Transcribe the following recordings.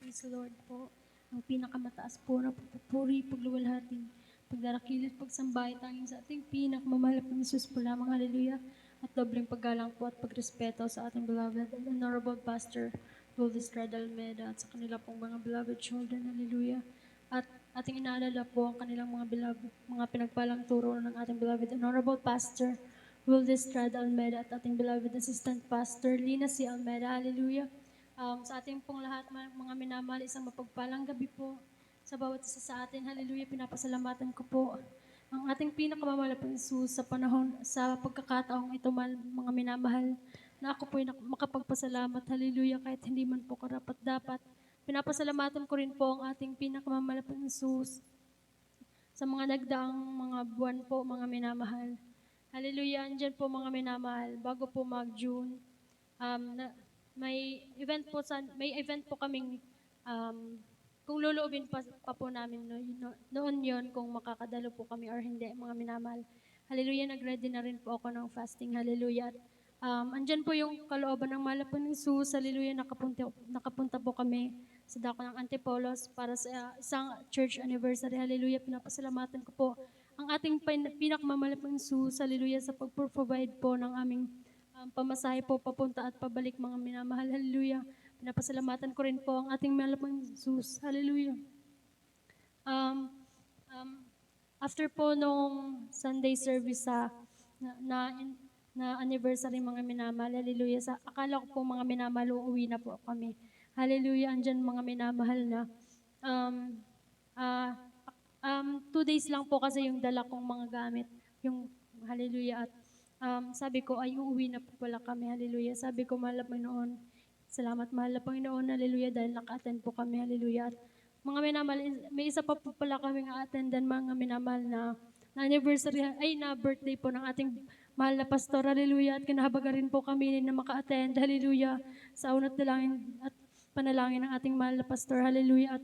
Praise the Lord po. Ang pinakamataas po na pagpupuri, pagluwalhati, pagdarakilit, pagsambahay tanging sa ating pinakamamahal na Jesus po lamang. Hallelujah. At dobleng paggalang po at pagrespeto sa ating beloved and honorable Pastor Dulce Estrada Almeda at sa kanila pong mga beloved children. Hallelujah. At ating inaalala po ang kanilang mga beloved, mga pinagpalang turo ng ating beloved and honorable Pastor Dulce Estrada Almeda at ating beloved assistant pastor Lina C. Almeda. Hallelujah. Sa ating pong lahat, mga minamahal, isang mapagpalang gabi po sa bawat isa sa atin. Hallelujah, pinapasalamatan ko po ang ating pinakamamahal na Jesus sa panahon, sa pagkakataong ito, mga minamahal, na ako po'y makapagpasalamat. Hallelujah, kahit hindi man po karapat-dapat. Pinapasalamatan ko rin po ang ating pinakamamahal na Jesus sa mga nagdaang mga buwan po, mga minamahal. Hallelujah, andyan po mga minamahal, bago po mag-June, may event po kaming kung luluubin pa po namin noon yon kung makakadalo po kami or hindi, mga minamahal. Hallelujah, nag-ready na rin po ako ng fasting. Hallelujah. Andyan po yung kalooban ng mahal po ng Jesus. Hallelujah, nakapunta po kami sa dako ng Antipolos para sa isang church anniversary. Hallelujah, pinapasalamatan ko po ang ating pinakamamahal po ng Jesus. Hallelujah, sa pag-provide po ng aming pamasahe po papunta at pabalik, mga minamahal. Hallelujah. Pinapasalamatan ko rin po ang ating mahal pong Jesus. Hallelujah. After po nung Sunday service na anniversary, mga minamahal, hallelujah, akala ko po mga minamahal, uuwi na po kami. Hallelujah, andyan mga minamahal na 2 days lang po kasi yung dala kong mga gamit, yung hallelujah, at sabi ko, ay uuwi na po pala kami. Hallelujah. Sabi ko, mahal na Panginoon, salamat mahal na Panginoon. Hallelujah. Dahil naka-attend po kami. Hallelujah. At mga minamahal, may isa pa po pala kami attendan, mga minamahal, na anniversary, na birthday po ng ating mahal na pastor. Hallelujah. At kinahabaga rin po kami na maka-attend. Hallelujah. Sa unat dalangin at panalangin ng ating mahal na pastor. Hallelujah. At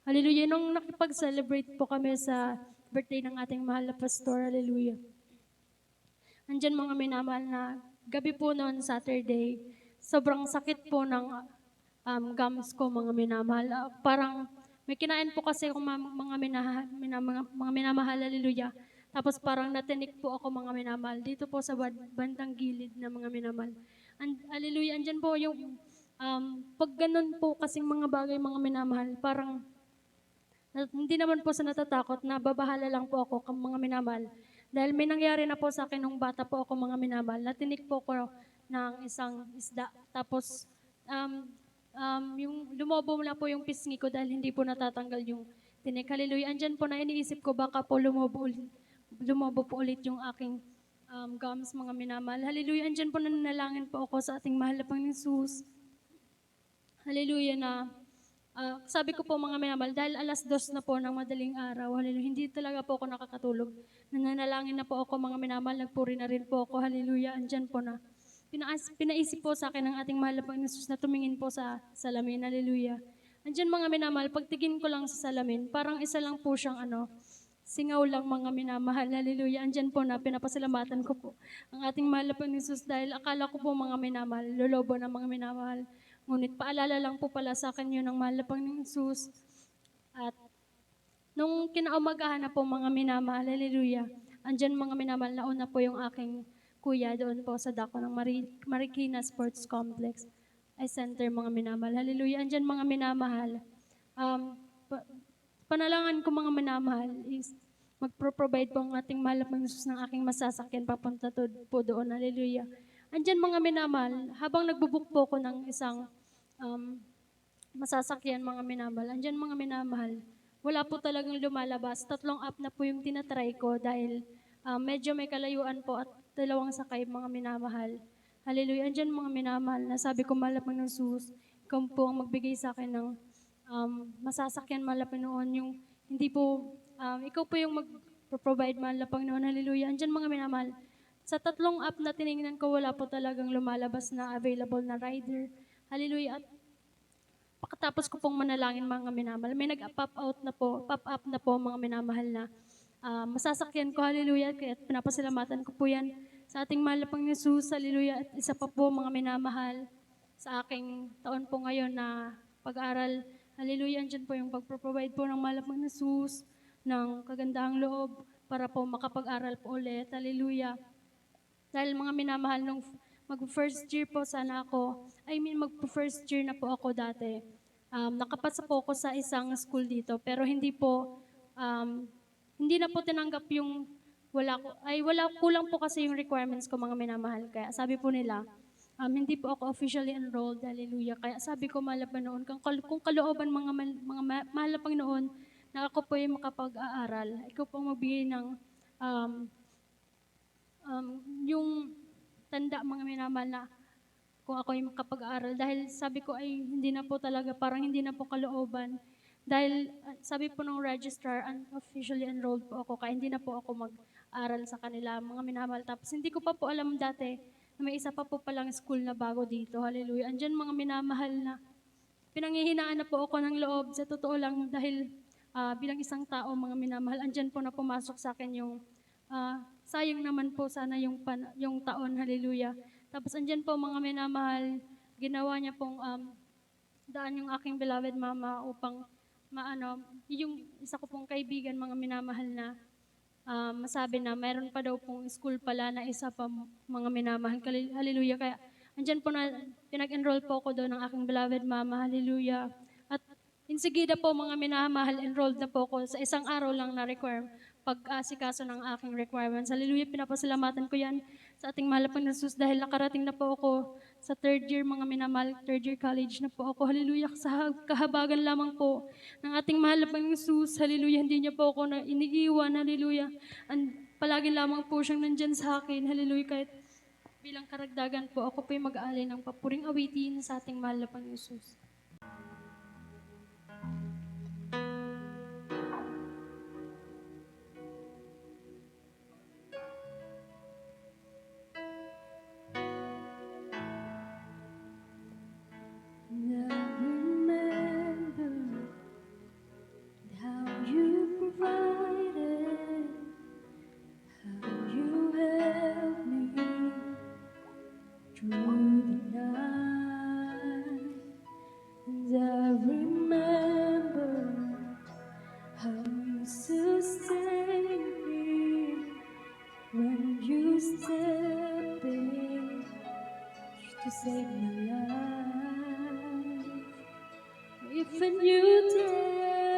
hallelujah. Nung nakipag-celebrate po kami sa birthday ng ating mahal na pastor. Hallelujah. Andyan mga minamahal, na gabi po noon, Saturday, sobrang sakit po ng gums ko, mga minamahal. Parang may kinain po kasi akong mga minamahal, hallelujah. Tapos parang natinik po ako, mga minamahal, dito po sa bandang gilid na mga minamahal. Hallelujah, andyan po yung pag ganun po kasing mga bagay, mga minamahal, parang hindi naman po sa natatakot, na babahala lang po ako, mga minamahal. Dahil may nangyari na po sa akin nung bata po ako, mga minamahal. Natinik po ko ng isang isda. Tapos, yung lumobo na po yung pisngi ko dahil hindi po natatanggal yung tinik. Hallelujah. Andyan po na iniisip ko, baka po lumobo po ulit yung aking gums, mga minamahal. Hallelujah. Andyan po nananalangin po ako sa ating mahal na Panginoon Jesus. Hallelujah, na sabi ko po, mga minamahal, dahil 2:00 na po ng madaling araw, hallelujah, hindi talaga po ako nakakatulog. Nananalangin na po ako, mga minamahal, nagpuri na rin po ako, hallelujah, andyan po na. Pinaisip po sa akin ng ating mahal na Panginoon Jesus na tumingin po sa salamin, hallelujah. Andyan, mga minamahal, pagtingin ko lang sa salamin, parang isa lang po siyang singaw lang, mga minamahal, hallelujah. Andyan po na pinapasalamatan ko po ang ating mahal na Panginoon Jesus, dahil akala ko po, mga minamahal, lolobo na, mga minamahal. Ngunit paalala lang po pala sa akin yun ng mahal na Panginoong Jesus. At nung kinaumagahan na po, mga minamahal, hallelujah, andyan, mga minamahal, nauna po yung aking kuya doon po sa dako ng Marikina Sports Complex Center, mga minamahal, hallelujah. Andyan, mga minamahal, panalangan ko, mga minamahal, is magpro-provide po ang ating mahal na Panginoon Jesus ng aking masasakyan papunta po doon, hallelujah. Andyan, mga minamahal, habang nagbubuk po ko ng isang masasakyan, mga minamahal, andyan, mga minamahal, wala po talagang lumalabas. 3 up na po yung tinatry ko dahil medyo may kalayuan po at 2 sakay, mga minamahal. Hallelujah. Andyan, mga minamahal, na sabi ko, mahal na Panginoon Jesus, ikaw po ang magbigay sa akin ng masasakyan, mahal na Panginoon, yung hindi po, ikaw po yung mag-provide, mahal na Panginoon. Hallelujah. Andyan, mga minamahal, sa 3 up na tinignan ko, wala po talagang lumalabas na available na rider. Hallelujah. At pagkatapos ko pong manalangin, mga minamahal, may nag-pop up na po, mga minamahal, na masasakyan ko, hallelujah. Kaya pinapasalamatan ko po yan sa ating mahal na Panginoon Jesus, hallelujah. At isa pa po, mga minamahal, sa aking taon po ngayon na pag-aaral. Hallelujah, andyan po yung pagproprovide po ng malapang na sus, ng kagandahang loob, para po makapag-aral po ulit. Hallelujah. Dahil mga minamahal nung mag-first year po sana ako, mag-first year na po ako dati. Nakapasa po ako sa isang school dito, pero hindi na po tinanggap yung kulang po kasi yung requirements ko mga minamahal. Kaya sabi po nila, hindi po ako officially enrolled, hallelujah. Kaya sabi ko, mahal na Panginoon, kung kalooban mahal na Panginoon, na ako po yung makapag-aaral, ikaw po ang magbigay ng um, yung tanda mga minamahal na kung ako yung makapag-aaral. Dahil sabi ko ay hindi na po talaga, parang hindi na po kalooban. Dahil sabi po ng registrar, officially enrolled po ako, kaya hindi na po ako mag-aral sa kanila, mga minamahal. Tapos hindi ko pa po alam dati na may isa pa po palang school na bago dito. Hallelujah. Andyan mga minamahal na pinanghihinaan na po ako ng loob. Sa totoo lang, dahil bilang isang tao, mga minamahal, andyan po na pumasok sa akin yung sayang naman po sana yung taon, hallelujah. Tapos andyan po mga minamahal, ginawa niya pong daan yung aking beloved mama upang yung isa ko pong kaibigan, mga minamahal na masabi na mayroon pa daw pong school pala na isa pa mga minamahal, hallelujah. Kaya andyan po na pinag-enroll po ako doon ng aking beloved mama, hallelujah. At insigida po mga minamahal, enrolled na po ako sa isang araw lang na pag-asikaso ng aking requirements. Hallelujah, pinapasalamatan ko yan sa ating mahal na Jesus dahil nakarating na po ako sa third year, mga minamahal, third year college na po ako. Hallelujah, sa kahabagan lamang po ng ating mahal na Jesus. Hallelujah, hindi niya po ako na iniiwan. Hallelujah, palagi lamang po siyang nandyan sa akin. Hallelujah, kahit bilang karagdagan po, ako po yung mag-aalay ng papuring awitin sa ating mahal na Jesus. To save my life, if a new day,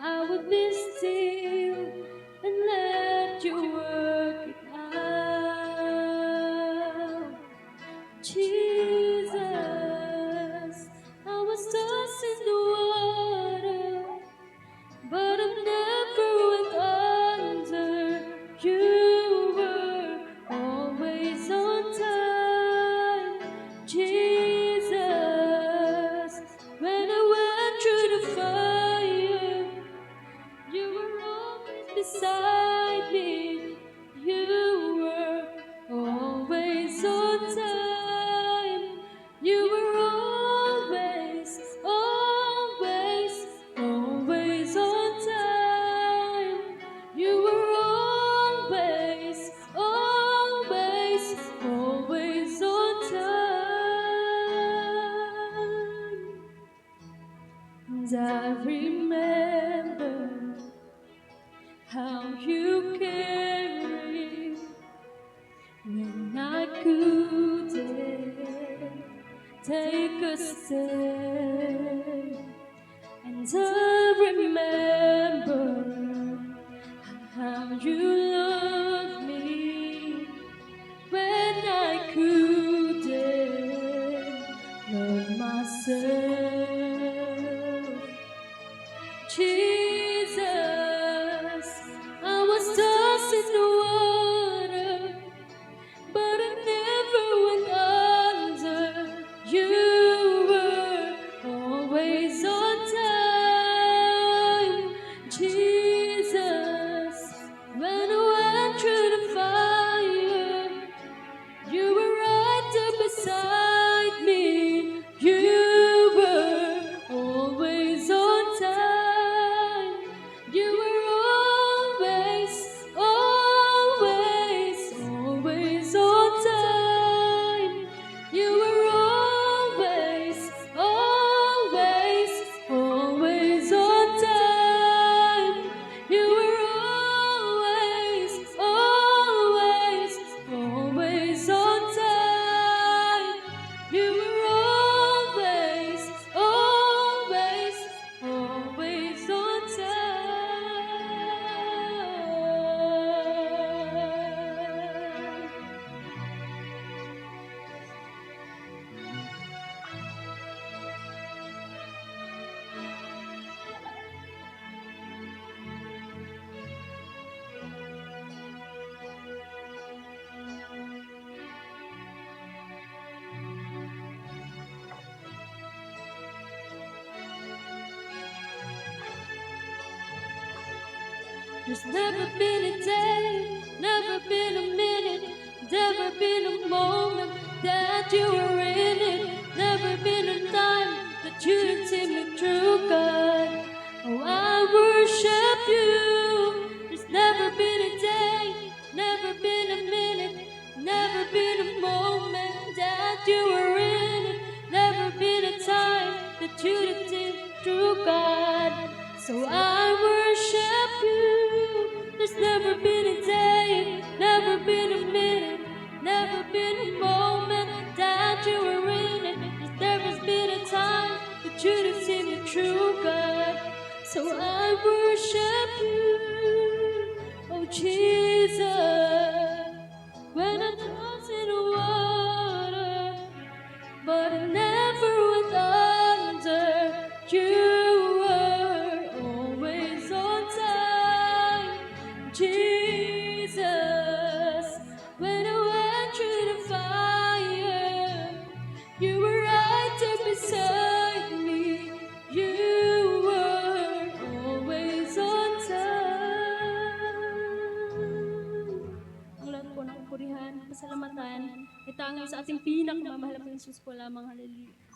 I would be still and let you work it out. Jesus, I was tossed in the water, but I never went under. You were always on time, Jesus. When I went through the fire, you were always beside me. You were always on time. You were always, always, always on time. You were always, always, always on time. And I remember how you carried when I couldn't take a step. And I remember how you loved me when I couldn't love myself. Jesus, I was tossed in the water, but I never went under. You were There's never been a day, never been a minute, never been a moment that you were in it. Never been a time that you didn't see me through, God. Oh, I worship you. There's never been a day, never been a minute, never been a moment that you were in it. Never been a time that you didn't see me through, God. So I worship you. There's never been a day, never been a minute, never been a moment that you were in it. There's never been a time that you didn't see me through, God. So I worship you, oh Jesus. When I toss in the water, but I never went under. You were always on time, Jesus. When I went through the fire, you were right there beside me. You were always on time. Ang lahat po ng purihan, pasalamatan, itangin sa ating pinakamamahal na Jesus po lamang. Hallelujah.